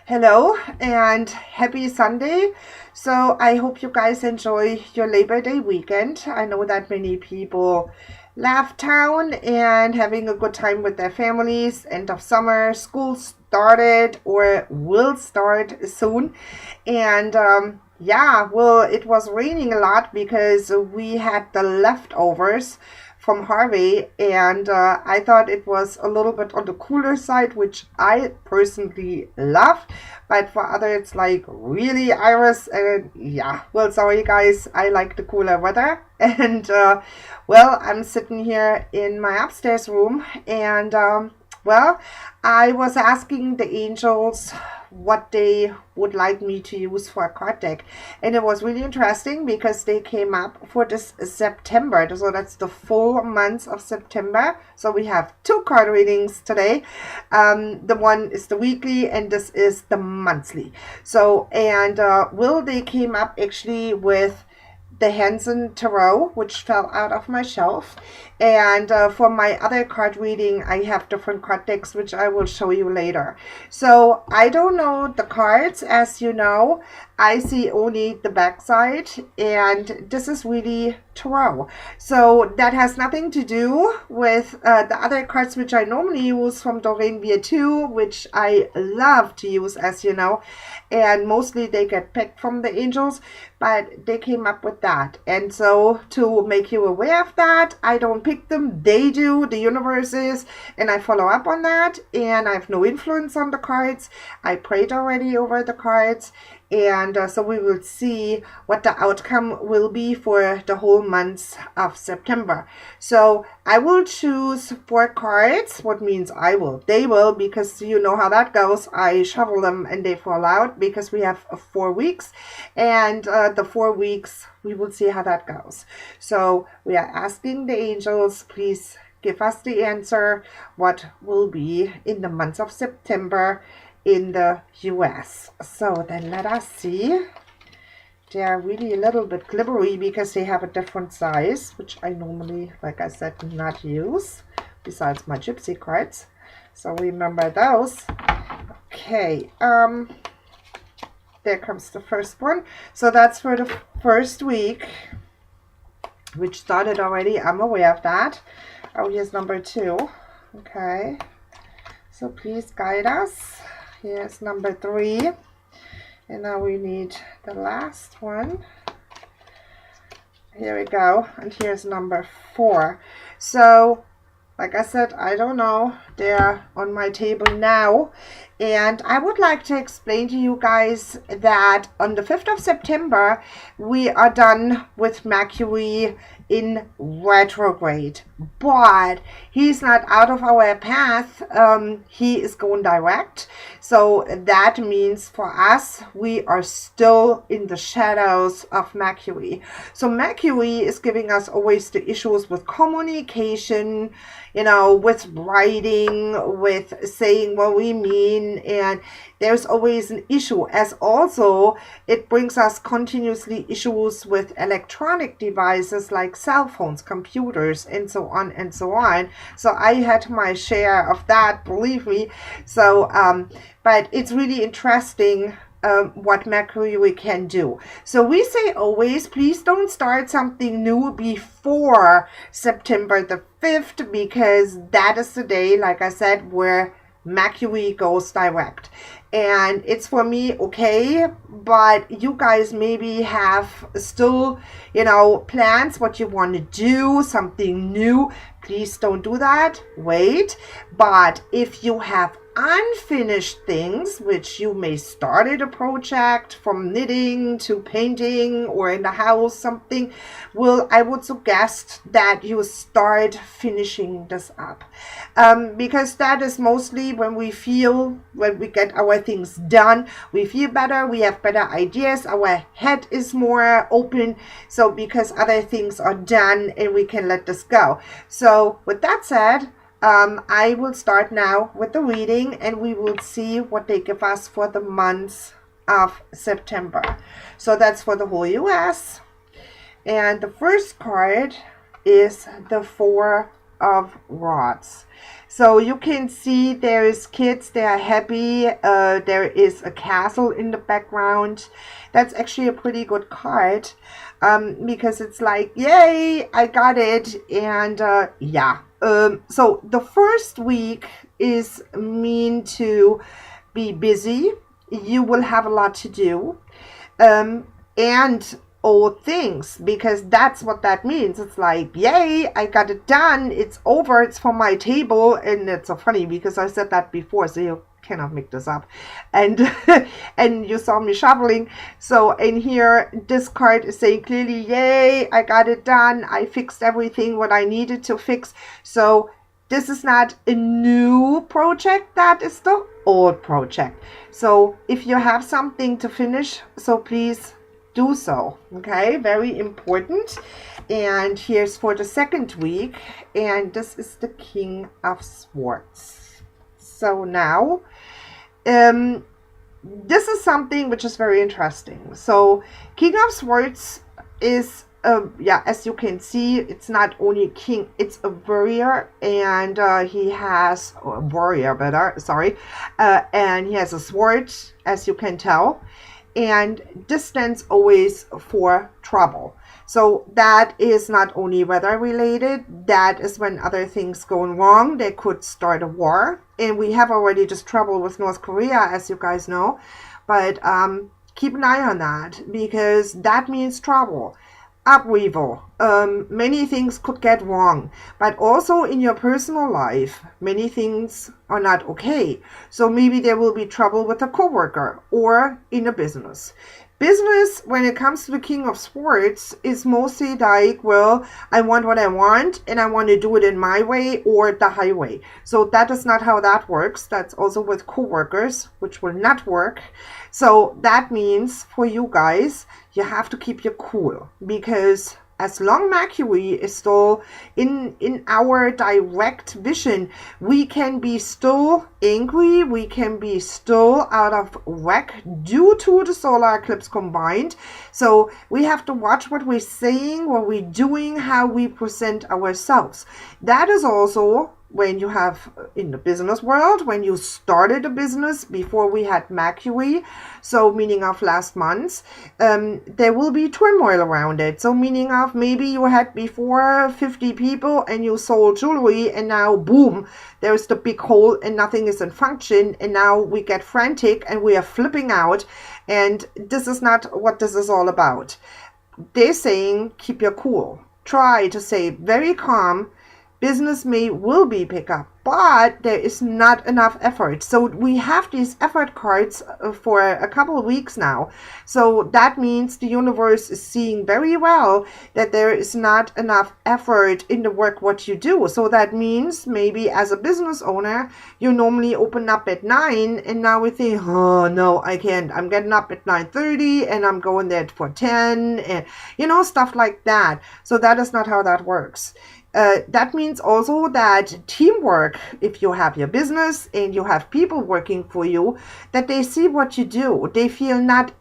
Hello and happy Sunday. So I hope you guys enjoy your Labor Day weekend. I know that many people left town and having a good time with their families. End of summer, school started or will start soon. And yeah, well, it was raining a lot because we had the leftovers from Harvey, and I thought it was a little bit on the cooler side, which I personally love, but for others it's like really Iris, and yeah, well, sorry guys, I like the cooler weather. And well, I'm sitting here in my upstairs room, and well, I was asking the angels what they would like me to use for a card deck, and it was really interesting because they came up for this September, so that's the full month of September. So we have two card readings today. The one is the weekly and this is the monthly. So and will they came up actually with the Hansen Tarot, which fell out of my shelf. And for my other card reading, I have different card decks, which I will show you later. So I don't know the cards, as you know. I see only the back side, and this is really tarot. So that has nothing to do with the other cards which I normally use from Doreen Beer 2, which I love to use, as you know. And mostly they get picked from the angels, but they came up with that. And so to make you aware of that, I don't pick them, they do, the universe is, and I follow up on that, and I have no influence on the cards. I prayed already over the cards, and so we will see what the outcome will be for the whole month of September. So I will choose 4 cards. What means I will? They will, because you know how that goes. I shuffle them and they fall out because we have 4 weeks, and the 4 weeks we will see how that goes. So we are asking the angels, please give us the answer what will be in the month of September in the US. So then let us see. They are really a little bit glibbery because they have a different size, which I normally, like I said, do not use, besides my gypsy cards. So remember those. Okay, there comes the first one. So that's for the first week, which started already. I'm aware of that. Oh, here's number 2. Okay, so please guide us. Here's number 3, and now we need the last one. Here we go, and here's number 4. So like I said, I don't know, they're on my table now, and I would like to explain to you guys that on the 5th of September we are done with Mercury in retrograde, but he's not out of our path. He is going direct, so that means for us we are still in the shadows of Mercury. So Mercury is giving us always the issues with communication, you know, with writing, with saying what we mean, and there's always an issue, as also it brings us continuously issues with electronic devices like cell phones, computers, and so on and so on. So I had my share of that, believe me. So but it's really interesting what Mercury can do. So we say always, please don't start something new before September the 5th, because that is the day, like I said, where Mercury goes direct. And it's for me okay, but you guys maybe have still, you know, plans, what you want to do, something new. Please don't do that. Wait. But if you have unfinished things, which you may started a project from knitting to painting or in the house, something, well, I would suggest that you start finishing this up, because that is mostly when we feel, when we get our things done, we feel better, we have better ideas, our head is more open, so because other things are done and we can let this go. So with that said, I will start now with the reading, and we will see what they give us for the month of September. So that's for the whole US. And the first card is the 4 of Rods. So you can see there is kids, they are happy. There is a castle in the background. That's actually a pretty good card, because it's like, yay, I got it. And yeah. So the first week is mean to be busy. You will have a lot to do. And old things, because that's what that means. It's like, yay, I got it done, it's over, it's from my table. And it's so funny because I said that before, so you cannot make this up. And and you saw me shoveling. So in here, this card is saying clearly, yay, I got it done, I fixed everything what I needed to fix. So this is not a new project, that is the old project. So if you have something to finish, so please do so. Okay, very important. And here's for the second week, and this is the King of Swords. So now this is something which is very interesting. So King of Swords is yeah, as you can see, it's not only a king, it's a warrior. And he has a warrior, better, sorry, and he has a sword, as you can tell. And this stands always for trouble. So that is not only weather related, that is when other things go wrong. They could start a war. And we have already just trouble with North Korea, as you guys know. But keep an eye on that, because that means trouble. Upheaval. Many things could get wrong, but also in your personal life, many things are not okay. So maybe there will be trouble with a coworker or in a business. Business, when it comes to the King of Swords, is mostly like, well, I want what I want and I want to do it in my way or the highway. So that is not how that works. That's also with coworkers, which will not work. So that means for you guys, you have to keep your cool, because as long Mercury is still in our direct vision, we can be still angry, we can be still out of whack due to the solar eclipse combined. So we have to watch what we're saying, what we're doing, how we present ourselves. That is also when you have in the business world, when you started a business before we had Mercury, so meaning of last month, there will be turmoil around it. So meaning of maybe you had before 50 people and you sold jewelry, and now boom, there's the big hole and nothing is in function, and now we get frantic and we are flipping out, and this is not what this is all about. They're saying keep your cool. Try to stay very calm. Business will be pick up, but there is not enough effort. So we have these effort cards for a couple of weeks now. So that means the universe is seeing very well that there is not enough effort in the work what you do. So that means maybe as a business owner, you normally open up at 9, and now we think, oh no, I can't. I'm getting up at 9:30 and I'm going there for 10, and stuff like that. So that is not how that works. That means also that teamwork, if you have your business and you have people working for you, that they see what you do. They feel not,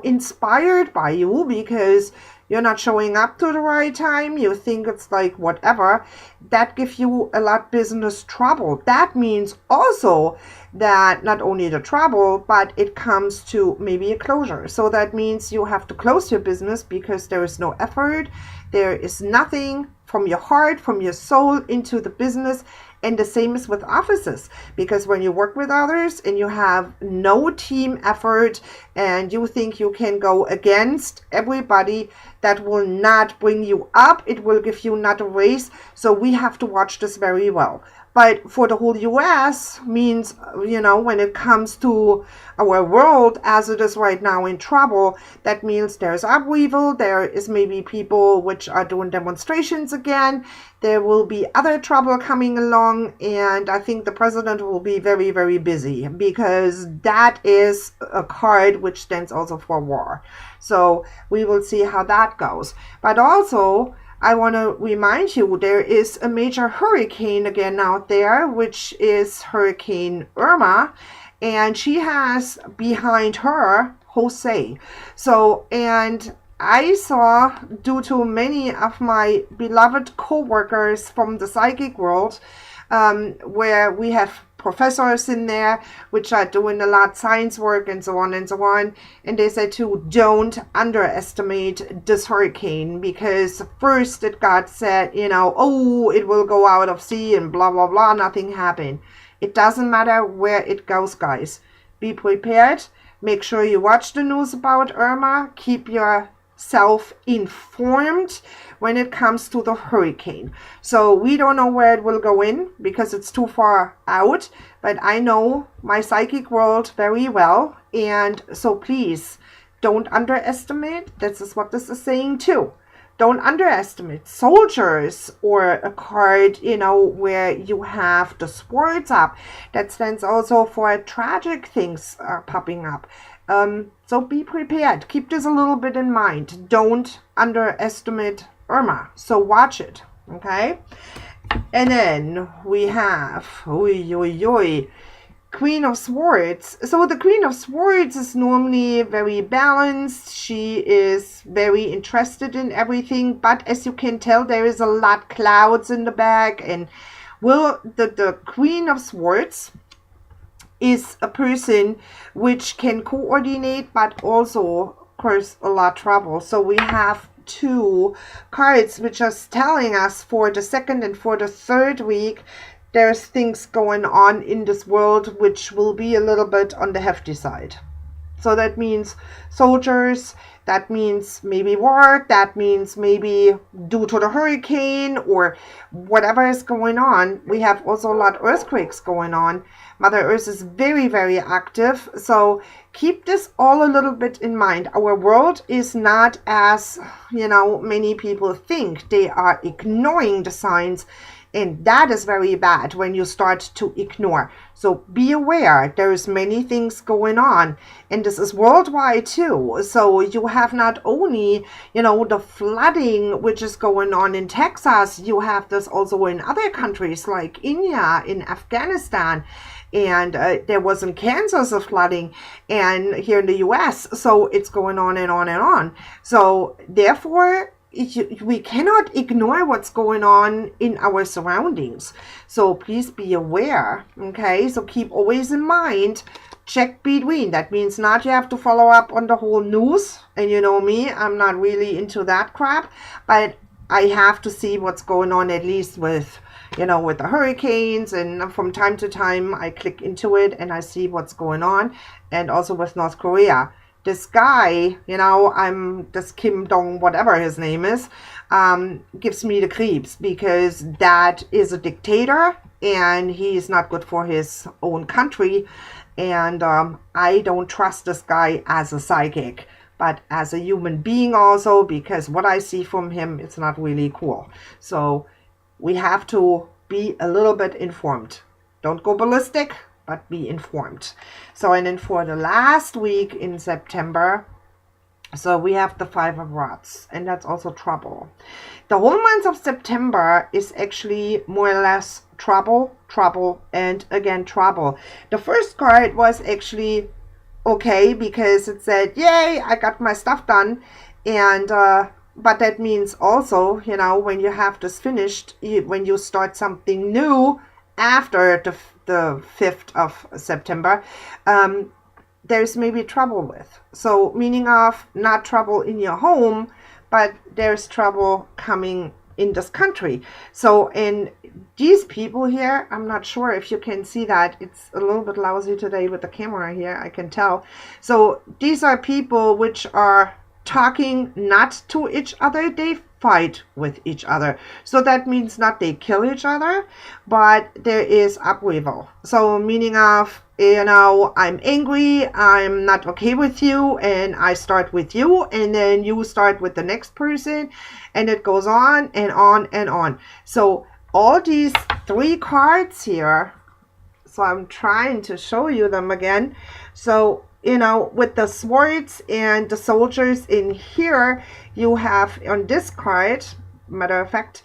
inspired by you because you're not showing up to the right time. You think it's like whatever. That gives you a lot business trouble. That means also that not only the trouble, but it comes to maybe a closure. So that means you have to close your business because there is no effort. There is nothing from your heart, from your soul into the business. And the same is with offices, because when you work with others and you have no team effort and you think you can go against everybody, that will not bring you up. It will give you not a raise. So we have to watch this very well. But for the whole US means, when it comes to our world as it is right now in trouble, that means there's upheaval. There is maybe people which are doing demonstrations again. There will be other trouble coming along. And I think the president will be very, very busy, because that is a card which stands also for war. So we will see how that goes. But also, I want to remind you, there is a major hurricane again out there, which is Hurricane Irma, and she has behind her Jose. So, and I saw, due to many of my beloved co-workers from the psychic world, where we have professors in there which are doing a lot of science work and so on and so on, and they said to don't underestimate this hurricane, because first it got said, oh, it will go out of sea and blah blah blah, nothing happened. It doesn't matter where it goes, guys. Be prepared. Make sure you watch the news about Irma. Keep yourself informed when it comes to the hurricane. So we don't know where it will go in because it's too far out, but I know my psychic world very well, and so please don't underestimate. This is what this is saying too. Don't underestimate soldiers, or a card, where you have the swords up. That stands also for tragic things popping up. So be prepared. Keep this a little bit in mind. Don't underestimate Irma. So watch it, okay? And then we have, Queen of Swords. So the Queen of Swords is normally very balanced. She is very interested in everything, but as you can tell, there is a lot clouds in the back. And the Queen of Swords is a person which can coordinate, but also cause a lot of trouble. So we have two cards which are telling us for the second and for the third week, there's things going on in this world which will be a little bit on the hefty side. So that means soldiers, that means maybe war, that means maybe due to the hurricane or whatever is going on. We have also a lot of earthquakes going on. Mother Earth is very, very active. So keep this all a little bit in mind. Our world is not as, many people think. They are ignoring the signs. And that is very bad when you start to ignore. So be aware, there's many things going on. And this is worldwide too. So you have not only, the flooding which is going on in Texas. You have this also in other countries like India, in Afghanistan. And there was in Kansas a flooding, and here in the US. So it's going on and on and on. So therefore, we cannot ignore what's going on in our surroundings. So please be aware, okay? So keep always in mind, check between. That means not you have to follow up on the whole news. And you know me, I'm not really into that crap. But I have to see what's going on, at least with, with the hurricanes. And from time to time, I click into it and I see what's going on. And also with North Korea. This guy, this Kim Dong, whatever his name is, gives me the creeps, because that is a dictator and he is not good for his own country. And I don't trust this guy as a psychic, but as a human being also, because what I see from him, it's not really cool. So we have to be a little bit informed. Don't go ballistic, but be informed. So, and then for the last week in September, so we have the Five of Rods, and that's also trouble. The whole month of September is actually more or less trouble, and again trouble. The first card was actually okay, because it said, yay, I got my stuff done. And but that means also, when you have this finished, when you start something new after the 5th of September, there's maybe trouble with. So meaning of not trouble in your home, but there's trouble coming in this country. So in these people here, I'm not sure if you can see that. It's a little bit lousy today with the camera here, I can tell. So these are people which are talking not to each other, they fight with each other. So that means not they kill each other, but there is upheaval. So meaning of, I'm angry, I'm not okay with you, and I start with you, and then you start with the next person, and it goes on and on and on. So all these three cards here, so I'm trying to show you them again. So with the swords and the soldiers in here, you have on this card, matter of fact,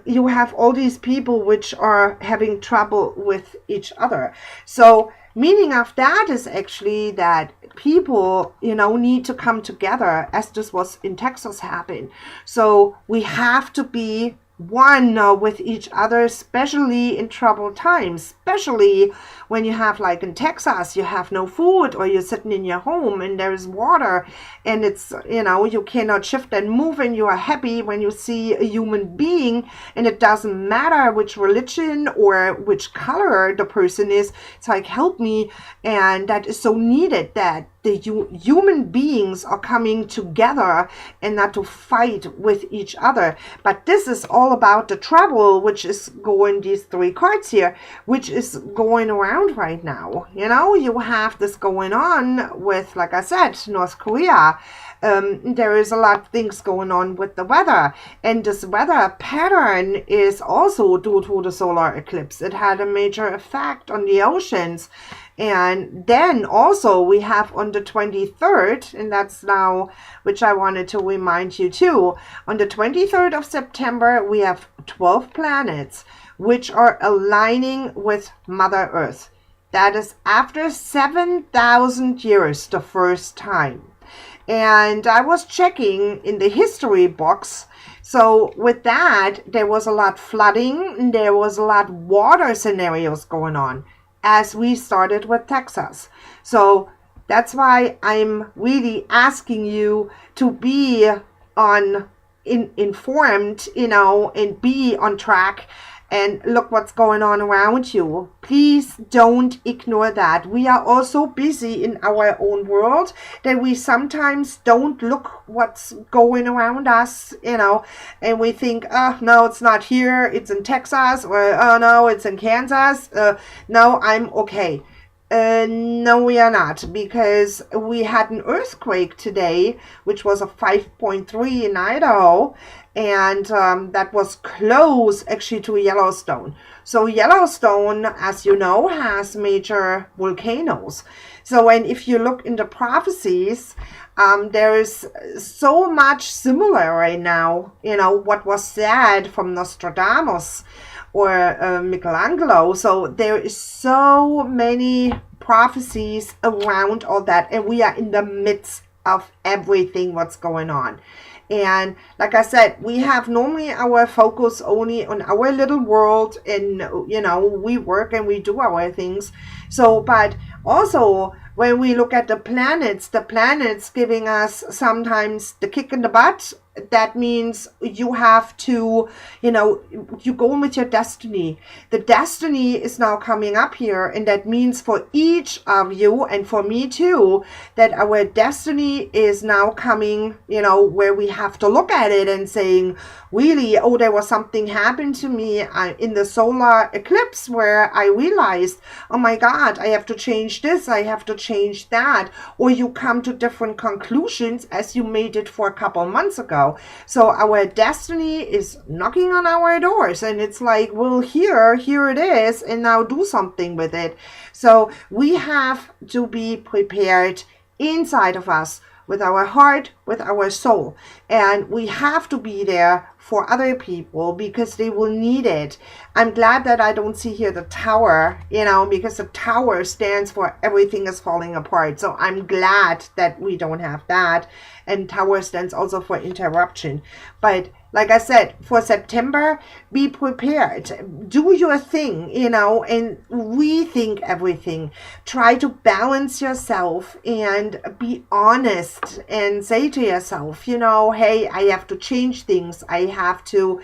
you have all these people which are having trouble with each other. So meaning of that is actually that people, need to come together, as this was in Texas happen. So we have to be one with each other, especially in troubled times, especially when you have, like in Texas, you have no food, or you're sitting in your home and there's water, and it's, you cannot shift and move, and you are happy when you see a human being, and it doesn't matter which religion or which color the person is. It's like, help me. And that is so needed, that the human beings are coming together and not to fight with each other. But this is all about the trouble, which is going, these 3 cards here, which is going around right now. You have this going on with, like I said, North Korea. There is a lot of things going on with the weather, and this weather pattern is also due to the solar eclipse. It had a major effect on the oceans. And then also we have on the 23rd, and that's now, which I wanted to remind you too, on the 23rd of September, we have 12 planets which are aligning with Mother Earth. That is after 7,000 years, the first time. And I was checking in the history books. So with that, there was a lot flooding, there was a lot water scenarios going on, as we started with Texas. So that's why I'm really asking you to be informed, and be on track, and look what's going on around you. Please don't ignore that. We are all so busy in our own world that we sometimes don't look what's going around us, and we think, oh, no, it's not here, it's in Texas, or oh, no, it's in Kansas. No, I'm okay. No, we are not, because we had an earthquake today, which was a 5.3 in Idaho, and that was close actually to Yellowstone. So Yellowstone, as you know, has major volcanoes. So, and if you look in the prophecies, there is so much similar right now, what was said from Nostradamus or Michelangelo. So there is so many prophecies around all that, and we are in the midst of everything what's going on. And like I said, we have normally our focus only on our little world, and we work and we do our things. So, but also when we look at the planets giving us sometimes the kick in the butt. That means you have to, you go with your destiny. The destiny is now coming up here, and that means for each of you, and for me too, that our destiny is now coming, where we have to look at it and saying, really, oh, there was something happened to me in the solar eclipse where I realized, oh my God, I have to change this, I have to change that. Or you come to different conclusions as you made it for a couple months ago. So our destiny is knocking on our doors, and it's like, well, here it is, and now do something with it. So we have to be prepared inside of us, with our heart, with our soul. And we have to be there for other people because they will need it. I'm glad that I don't see here the tower, because the tower stands for everything is falling apart. So I'm glad that we don't have that. And tower stands also for interruption. But like I said, for September, be prepared. Do your thing, and rethink everything. Try to balance yourself and be honest and say to yourself, hey, I have to change things. I have to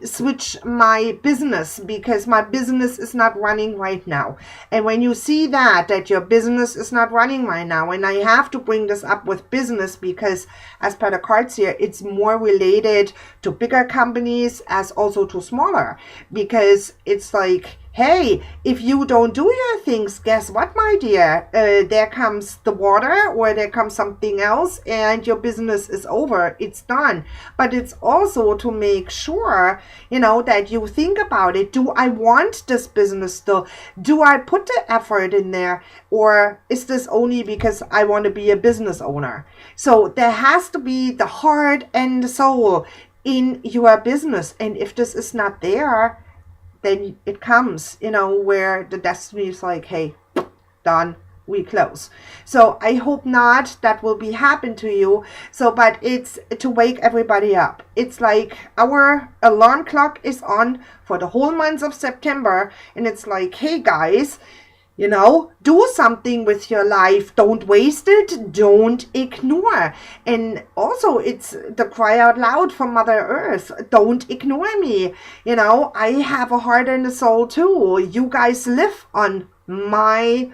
switch my business because my business is not running right now. And when you see that your business is not running right now, and I have to bring this up with business because as per the cards here, it's more related to bigger companies as also to smaller, because it's like, hey, if you don't do your things, guess what, my dear? There comes the water, or there comes something else, and your business is over. It's done. But it's also to make sure, that you think about it. Do I want this business still? Do I put the effort in there? Or is this only because I want to be a business owner? So there has to be the heart and the soul in your business. And if this is not there, then it comes, where the destiny is like, hey, done, we close. So I hope not that will be happen to you. So, but it's to wake everybody up. It's like our alarm clock is on for the whole month of September, and it's like, hey guys, do something with your life. Don't waste it. Don't ignore. And also, it's the cry out loud from Mother Earth. Don't ignore me. I have a heart and a soul too. You guys live on my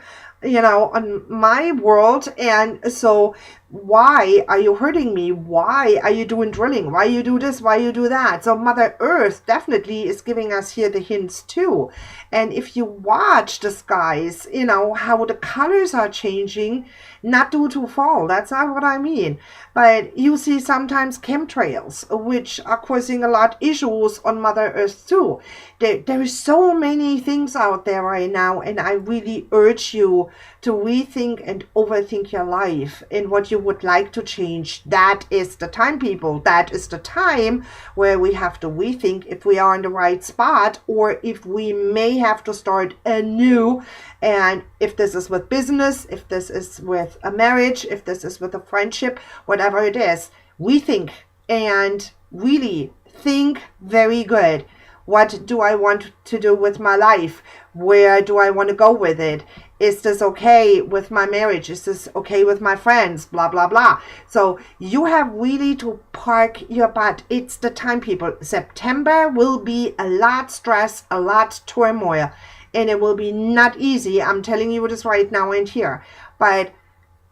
world, and so why are you hurting me? Why are you doing drilling? Why you do this? Why you do that? So Mother Earth definitely is giving us here the hints too. And if you watch the skies, how the colors are changing, not due to fall, that's not what I mean, but you see sometimes chemtrails, which are causing a lot of issues on Mother Earth too. There is so many things out there right now, and I really urge you to rethink and overthink your life and what you would like to change. That is the time, people. That is the time where we have to rethink if we are in the right spot, or if we may have to start anew. And if this is with business, if this is with a marriage, if this is with a friendship, whatever it is, rethink and really think very good. What do I want to do with my life? Where do I want to go with it? Is this okay with my marriage? Is this okay with my friends? Blah, blah, blah. So you have really to park your butt. It's the time, people. September will be a lot stress, a lot turmoil, and it will be not easy. I'm telling you this right now and here. But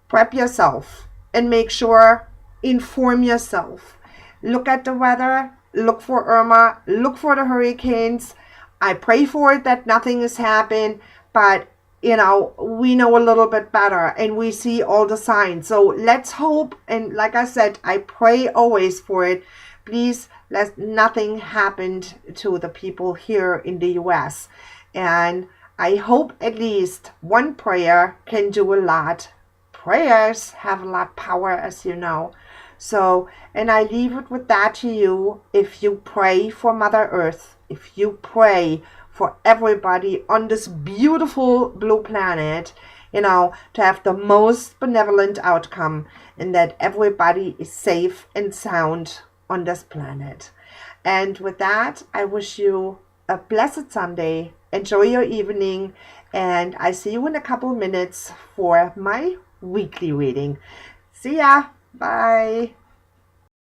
prep yourself and make sure, inform yourself. Look at the weather. Look for Irma, look for the hurricanes. I pray for it that nothing has happened, but we know a little bit better and we see all the signs. So let's hope, and like I said, I pray always for it. Please let nothing happen to the people here in the US. And I hope at least one prayer can do a lot. Prayers have a lot of power, as you know. So, and I leave it with that to you. If you pray for Mother Earth, if you pray for everybody on this beautiful blue planet, to have the most benevolent outcome, and that everybody is safe and sound on this planet. And with that, I wish you a blessed Sunday. Enjoy your evening, and I see you in a couple minutes for my weekly reading. See ya. Bye.